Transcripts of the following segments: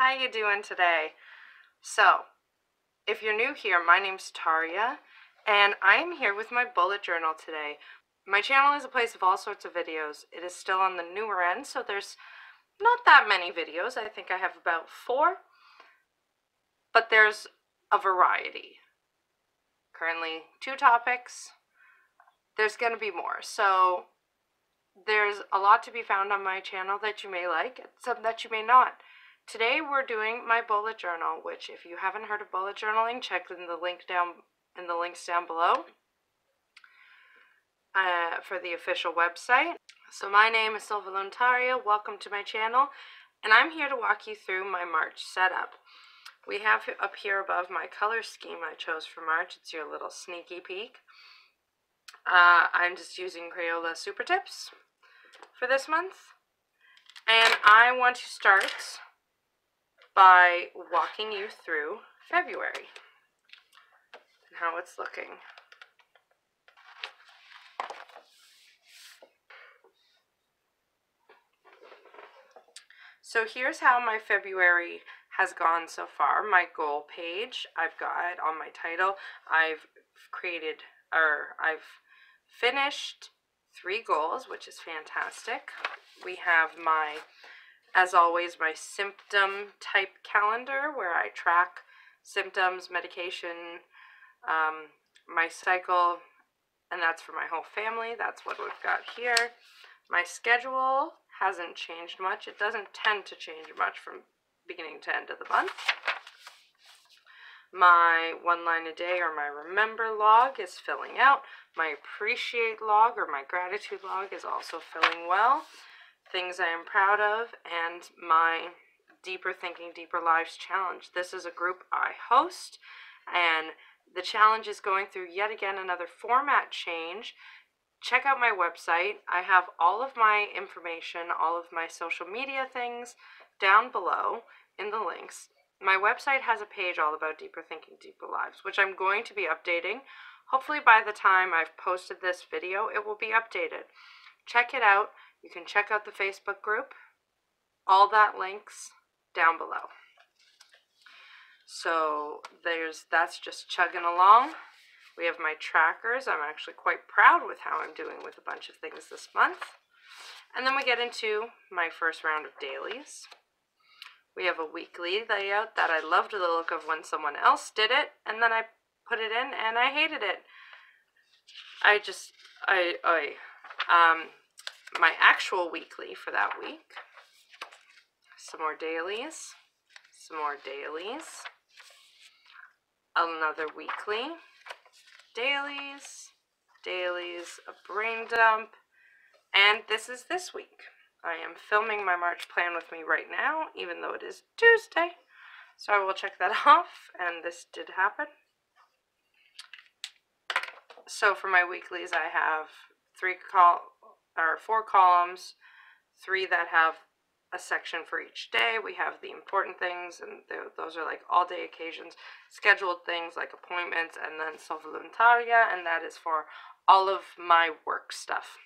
How you doing today? So, if you're new here, my name's Taria, and I am here with my bullet journal today. My channel is a place of all sorts of videos. It is still on the newer end, so there's not that many videos. I think I have about 4, but there's a variety. Currently 2 topics. There's going to be more, so there's a lot to be found on my channel that you may like, and some that you may not. Today we're doing my bullet journal, which if you haven't heard of bullet journaling, check in the links down below for the official website. So my name is Taria. Welcome to my channel, and I'm here to walk you through my March setup. We have up here above my color scheme I chose for March. It's your little sneaky peek. I'm just using Crayola Super Tips for this month, and I want to start by walking you through February and how it's looking. So here's how my February has gone so far. My goal page, I've got on my title, I've finished 3 goals, which is fantastic. We have as always, my symptom type calendar where I track symptoms, medication, my cycle, and that's for my whole family. That's what we've got here. My schedule hasn't changed much. It doesn't tend to change much from beginning to end of the month. My 1 line a day or my remember log is filling out. My appreciate log or my gratitude log is also filling well. Things I am proud of, and my Deeper Thinking, Deeper Lives challenge. This is a group I host, and the challenge is going through yet again another format change. Check out my website. I have all of my information, all of my social media things down below in the links. My website has a page all about Deeper Thinking, Deeper Lives, which I'm going to be updating. Hopefully by the time I've posted this video, it will be updated. Check it out. You can check out the Facebook group. All that links down below. So that's just chugging along. We have my trackers. I'm actually quite proud with how I'm doing with a bunch of things this month. And then we get into my first round of dailies. We have a weekly layout that I loved the look of when someone else did it, and then I put it in and I hated it. My actual weekly for that week. Some more dailies. Some more dailies. Another weekly. Dailies. Dailies. A brain dump. And this is this week. I am filming my March plan with me right now, even though it is Tuesday. So I will check that off, and this did happen. So for my weeklies, I have 4 columns, 3 that have a section for each day. We have the important things, and those are like all-day occasions, scheduled things like appointments, and then voluntaria, and that is for all of my work stuff.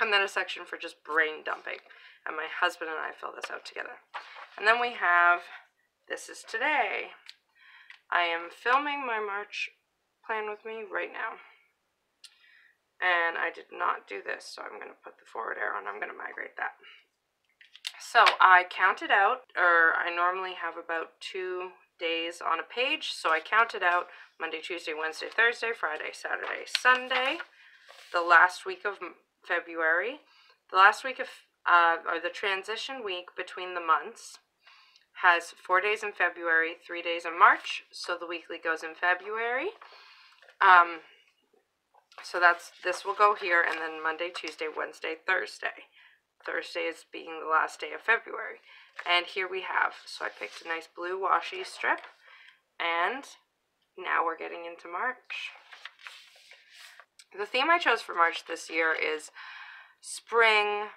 And then a section for just brain dumping. And my husband and I fill this out together. And then we have, this is today. I am filming my March plan with me right now. And I did not do this, so I'm going to put the forward arrow and I'm going to migrate that. So I counted out, or I normally have about 2 days on a page. So I counted out Monday, Tuesday, Wednesday, Thursday, Friday, Saturday, Sunday. The last week of February. The last week of, or the transition week between the months has 4 days in February, 3 days in March, so the weekly goes in February. So this will go here, and then Monday, Tuesday, Wednesday, Thursday. Thursday is being the last day of February. And here we have, so I picked a nice blue washi strip, and now we're getting into March. The theme I chose for March this year is spring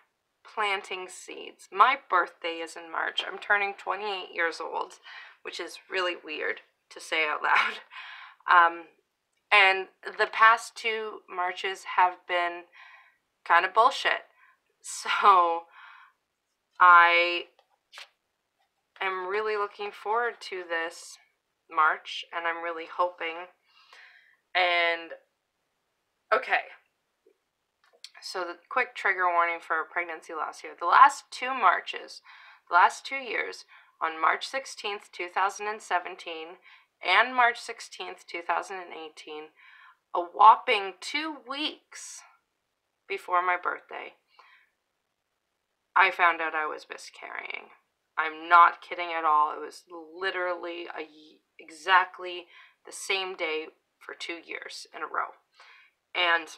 planting seeds. My birthday is in March. I'm turning 28 years old, which is really weird to say out loud. And the past 2 Marches have been kind of bullshit. So I am really looking forward to this March, and I'm really hoping. And okay, so the quick trigger warning for pregnancy loss here. The last 2 Marches, the last 2 years, on March 16th, 2017 and March 16th, 2018, a whopping 2 weeks before my birthday, I found out I was miscarrying. I'm not kidding at all. It was literally exactly the same day for 2 years in a row. And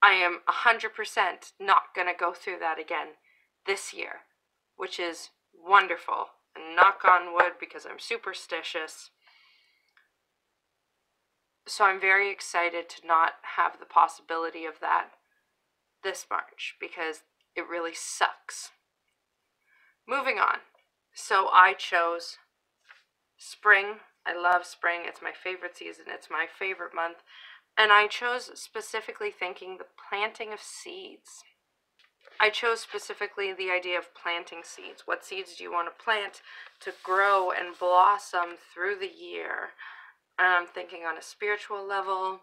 I am 100% not going to go through that again this year, which is wonderful. And knock on wood, because I'm superstitious. So I'm very excited to not have the possibility of that this March, because it really sucks. Moving on. So I chose spring. I love spring. It's my favorite season. It's my favorite month. And I chose specifically thinking the planting of seeds. I chose specifically the idea of planting seeds. What seeds do you want to plant to grow and blossom through the year? And I'm thinking on a spiritual level,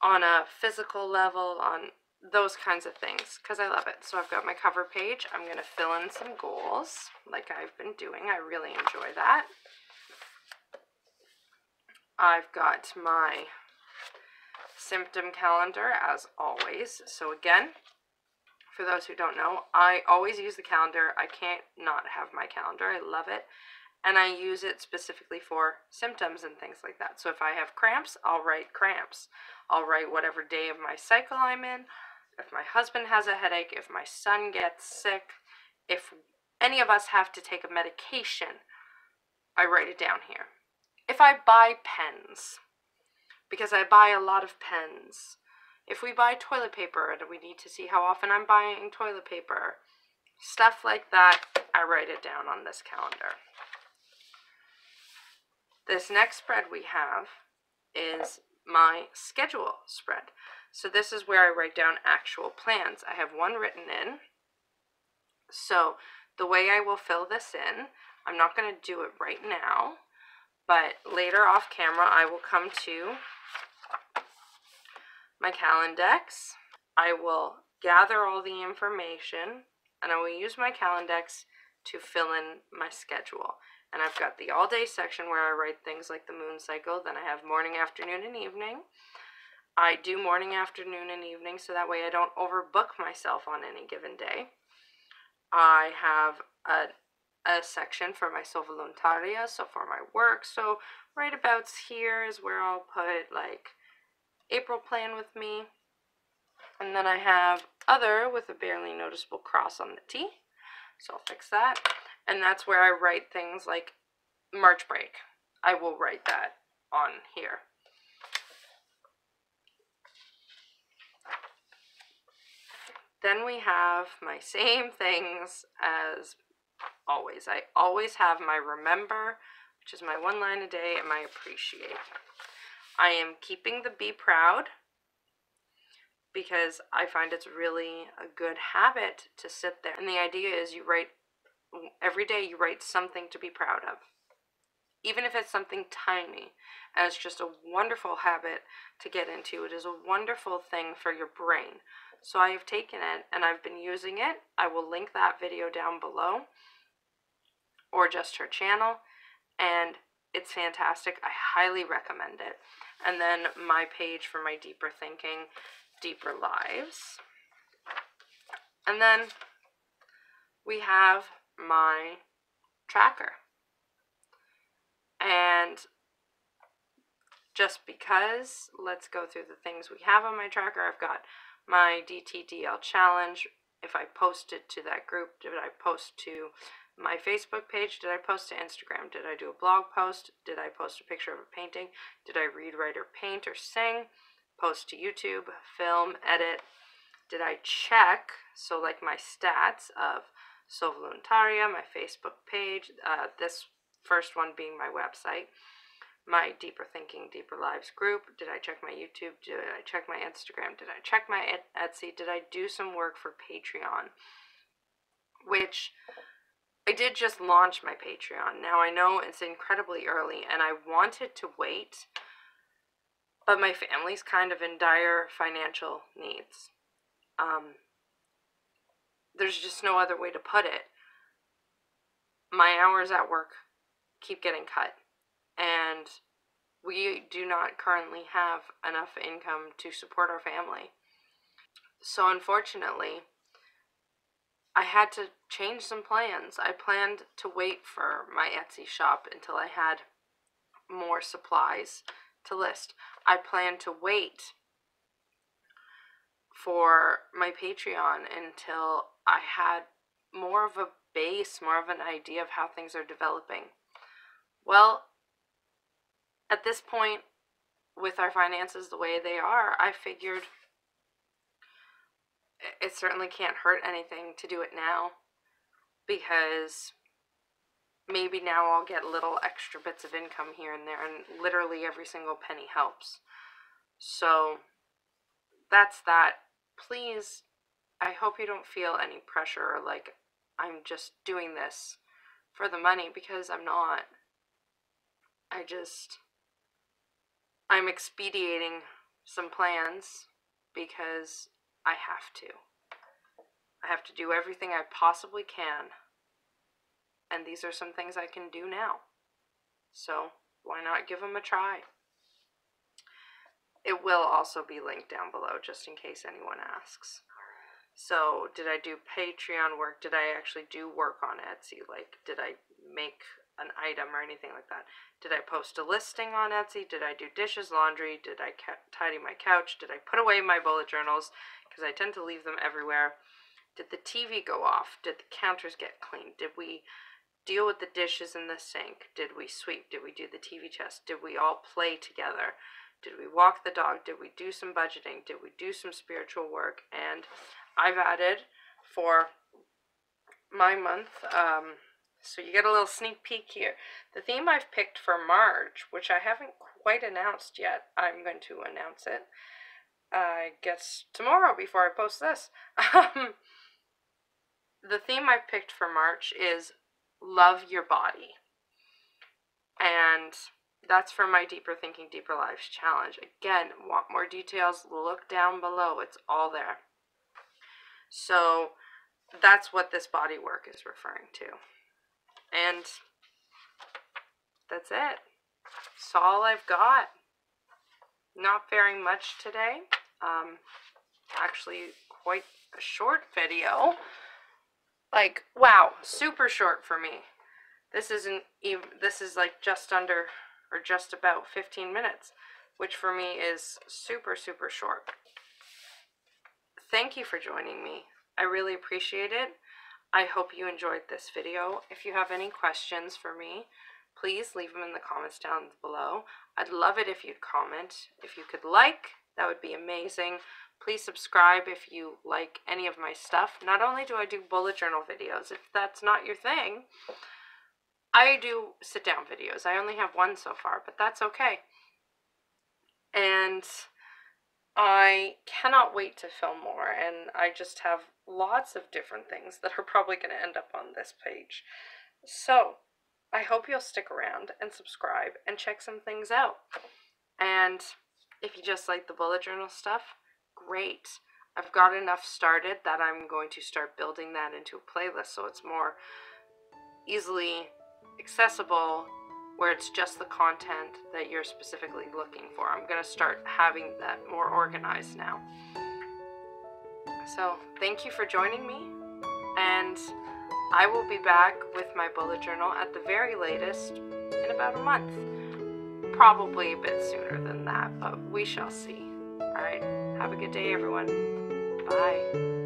on a physical level, on those kinds of things, because I love it. So I've got my cover page. I'm going to fill in some goals like I've been doing. I really enjoy that. I've got my symptom calendar as always. So again, for those who don't know, I always use the calendar. I can't not have my calendar. I love it. And I use it specifically for symptoms and things like that. So if I have cramps, I'll write cramps. I'll write whatever day of my cycle I'm in. If my husband has a headache, if my son gets sick, if any of us have to take a medication, I write it down here. If I buy pens, because I buy a lot of pens. If we buy toilet paper and we need to see how often I'm buying toilet paper, stuff like that, I write it down on this calendar. This next spread we have is my schedule spread. So this is where I write down actual plans. I have one written in. So the way I will fill this in, I'm not going to do it right now, but later off camera I will come to my Calendex. I will gather all the information and I will use my Calendex to fill in my schedule. And I've got the all-day section where I write things like the moon cycle. Then I have morning, afternoon, and evening. I do morning, afternoon, and evening so that way I don't overbook myself on any given day. I have a section for my sua voluntaria, so for my work. So right about here is where I'll put like April plan with me. And then I have other with a barely noticeable cross on the T. So I'll fix that. And that's where I write things like March break. I will write that on here. Then we have my same things as always. I always have my remember, which is my 1 line a day, and my appreciate. I am keeping the be proud because I find it's really a good habit to sit there. And the idea is you write, every day you write something to be proud of. Even if it's something tiny, and it's just a wonderful habit to get into. It is a wonderful thing for your brain. So I have taken it and I've been using it. I will link that video down below, or just her channel, and it's fantastic. I highly recommend it. And then my page for my deeper thinking, deeper lives. And then we have my tracker. And just because, let's go through the things we have on my tracker. I've got my DTDL challenge. If I posted to that group, did I post to my Facebook page? Did I post to Instagram? Did I do a blog post? Did I post a picture of a painting? Did I read, write, or paint, or sing? Post to YouTube, film, edit. Did I check, so like my stats of sua voluntaria, my Facebook page, this first one being my website, my Deeper Thinking, Deeper Lives group. Did I check my YouTube? Did I check my Instagram? Did I check my Etsy? Did I do some work for Patreon? which I did just launch my Patreon. Now I know it's incredibly early and I wanted to wait, but my family's kind of in dire financial needs. There's just no other way to put it. My hours at work keep getting cut, and we do not currently have enough income to support our family. So unfortunately, I had to change some plans. I planned to wait for my Etsy shop until I had more supplies to list. I planned to wait for my Patreon until I had more of a base, more of an idea of how things are developing. Well, at this point, with our finances the way they are, I figured it certainly can't hurt anything to do it now, because maybe now I'll get little extra bits of income here and there, and literally every single penny helps. So that's that. Please, I hope you don't feel any pressure or like I'm just doing this for the money, because I'm not. I'm expediting some plans because I have to. I have to do everything I possibly can, and these are some things I can do now. So why not give them a try? It will also be linked down below just in case anyone asks. So did I do Patreon work? Did I actually do work on Etsy? Like, did I make an item or anything like that? Did I post a listing on Etsy? Did I do dishes, laundry? Did I tidy my couch? Did I put away my bullet journals? Because I tend to leave them everywhere. Did the TV go off? Did the counters get cleaned? Did we deal with the dishes in the sink? Did we sweep? Did we do the TV chest? Did we all play together? Did we walk the dog? Did we do some budgeting? Did we do some spiritual work? And I've added for my month, so you get a little sneak peek here. The theme I've picked for March, which I haven't quite announced yet, I'm going to announce it, I guess tomorrow before I post this. The theme I've picked for March is Love Your Body. And that's for my Deeper Thinking, Deeper Lives challenge. Again, want more details, look down below. It's all there. So that's what this body work is referring to. And that's it. That's all I've got. Not very much today. Actually quite a short video. Like, wow, super short for me. This isn't even, this is like just under or just about 15 minutes, which for me is super, super short. Thank you for joining me. I really appreciate it. I hope you enjoyed this video. If you have any questions for me, please leave them in the comments down below. I'd love it if you'd comment. If you could like, that would be amazing. Please subscribe if you like any of my stuff. Not only do I do bullet journal videos, if that's not your thing, I do sit-down videos. I only have one so far, but that's okay. And I cannot wait to film more, and I just have lots of different things that are probably going to end up on this page. So, I hope you'll stick around and subscribe and check some things out. And if you just like the bullet journal stuff, great. I've got enough started that I'm going to start building that into a playlist so it's more easily accessible, where it's just the content that you're specifically looking for. I'm going to start having that more organized now. So thank you for joining me, and I will be back with my bullet journal at the very latest in about a month. Probably a bit sooner than that, but we shall see. Alright, have a good day everyone. Bye.